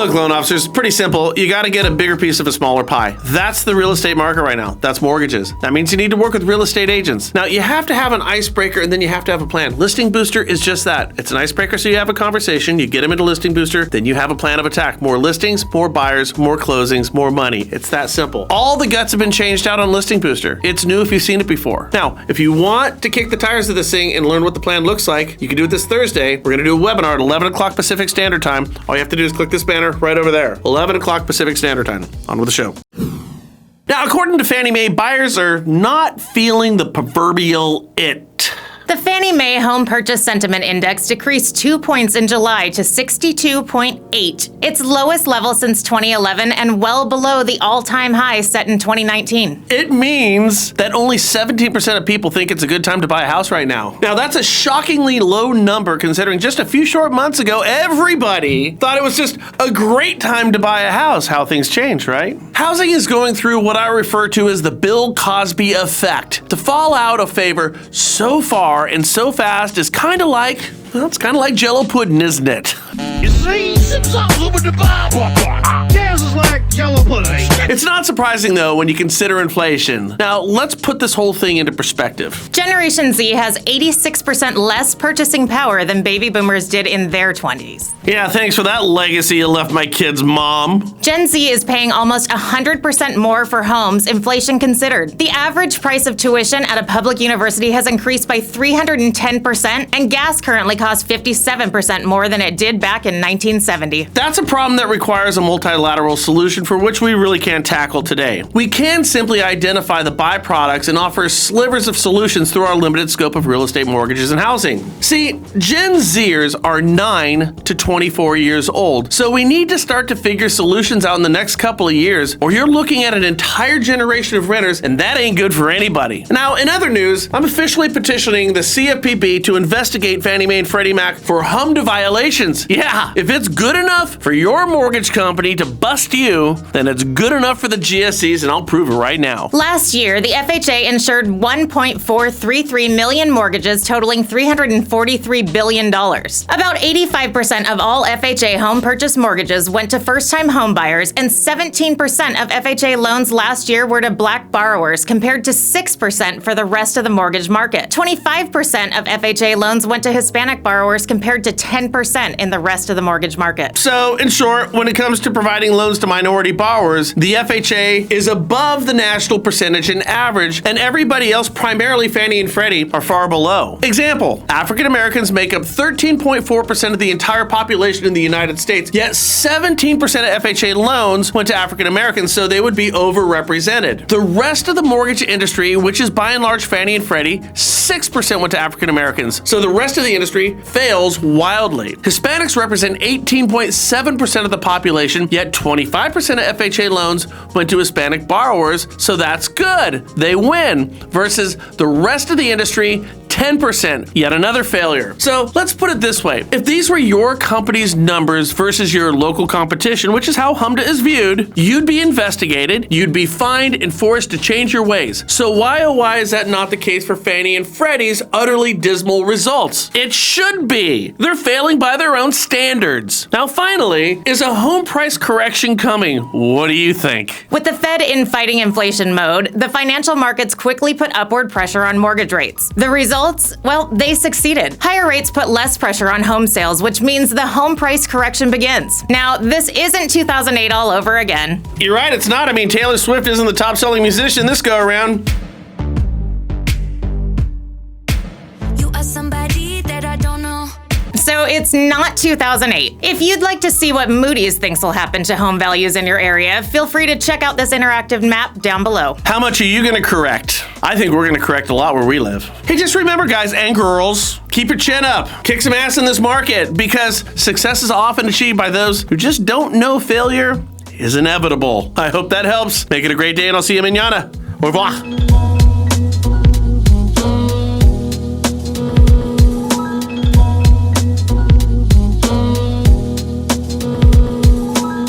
Look, loan officers, it's pretty simple. You got to get a bigger piece of a smaller pie. That's the real estate market right now. That's mortgages. That means you need to work with real estate agents. Now, you have to have an icebreaker and then you have to have a plan. Listing Booster is just that. It's an icebreaker, so you have a conversation, you get them into Listing Booster, then you have a plan of attack. More listings, more buyers, more closings, more money. It's that simple. All the guts have been changed out on Listing Booster. It's new if you've seen it before. Now, if you want to kick the tires of this thing and learn what the plan looks like, you can do it this Thursday. We're going to do a webinar at 11 o'clock Pacific Standard Time. All you have to do is click this banner right over there. 11 o'clock Pacific Standard Time. On with the show. Now, according to Fannie Mae, buyers are not feeling the proverbial it. The Fannie Mae Home Purchase Sentiment Index decreased 2 points in July to 62.8, its lowest level since 2011 and well below the all-time high set in 2019. It means that only 17% of people think it's a good time to buy a house right now. Now, that's a shockingly low number considering just a few short months ago, everybody thought it was just a great time to buy a house. How things change, right? Housing is going through what I refer to as the Bill Cosby effect. To fall out of favor so far and so fast is kind of like, well, it's kind of like Jell-O pudding, isn't it? You see, it's all over the Bible. Jazz is like Jell-O pudding. It's not surprising, though, when you consider inflation. Now, let's put this whole thing into perspective. Generation Z has 86% less purchasing power than baby boomers did in their 20s. Yeah, thanks for that legacy you left my kid's mom. Gen Z is paying almost 100% more for homes, inflation considered. The average price of tuition at a public university has increased by 310%, and gas currently costs 57% more than it did back in 1970. That's a problem that requires a multilateral solution for which we really can't tackle today. We can simply identify the byproducts and offer slivers of solutions through our limited scope of real estate, mortgages, and housing. See, Gen Zers are 9 to 24 years old, so we need to start to figure solutions out in the next couple of years, or you're looking at an entire generation of renters, and that ain't good for anybody. Now, in other news, I'm officially petitioning the CFPB to investigate Fannie Mae and Freddie Mac for HMDA violations. Yeah, if it's good enough for your mortgage company to bust you, then it's good enough for the GSEs, and I'll prove it right now. Last year, the FHA insured 1.433 million mortgages totaling $343 billion. About 85% of all FHA home purchase mortgages went to first-time home buyers, and 17% of FHA loans last year were to Black borrowers, compared to 6% for the rest of the mortgage market. 25% of FHA loans went to Hispanic borrowers, compared to 10% in the rest of the mortgage market. So, in short, when it comes to providing loans to minority borrowers, the FHA is above the national percentage and average, and everybody else, primarily Fannie and Freddie, are far below. Example, African Americans make up 13.4% of the entire population in the United States, yet 17% of FHA loans went to African Americans, so they would be overrepresented. The rest of the mortgage industry, which is by and large Fannie and Freddie, 6% went to African Americans, so the rest of the industry fails wildly. Hispanics represent 18.7% of the population, yet 25% of FHA loans went to Hispanic borrowers, so that's good. They win, versus the rest of the industry, 10%, yet another failure. So let's put it this way. If these were your company's numbers versus your local competition, which is how HMDA is viewed, you'd be investigated, you'd be fined and forced to change your ways. So why, oh why is that not the case for Fannie and Freddie's utterly dismal results? It should be. They're failing by their own standards. Now finally, is a home price correction coming? What do you think? With the Fed in fighting inflation mode, the financial markets quickly put upward pressure on mortgage rates. The results? Well, they succeeded. Higher rates put less pressure on home sales, which means the home price correction begins. Now, this isn't 2008 all over again. You're right, it's not. I mean, Taylor Swift isn't the top-selling musician this go-around. You are somebody that I don't know. So it's not 2008. If you'd like to see what Moody's thinks will happen to home values in your area, feel free to check out this interactive map down below. How much are you going to correct? I think we're going to correct a lot where we live. Hey, just remember, guys and girls, keep your chin up. Kick some ass in this market, because success is often achieved by those who just don't know failure is inevitable. I hope that helps. Make it a great day, and I'll see you mañana. Au revoir.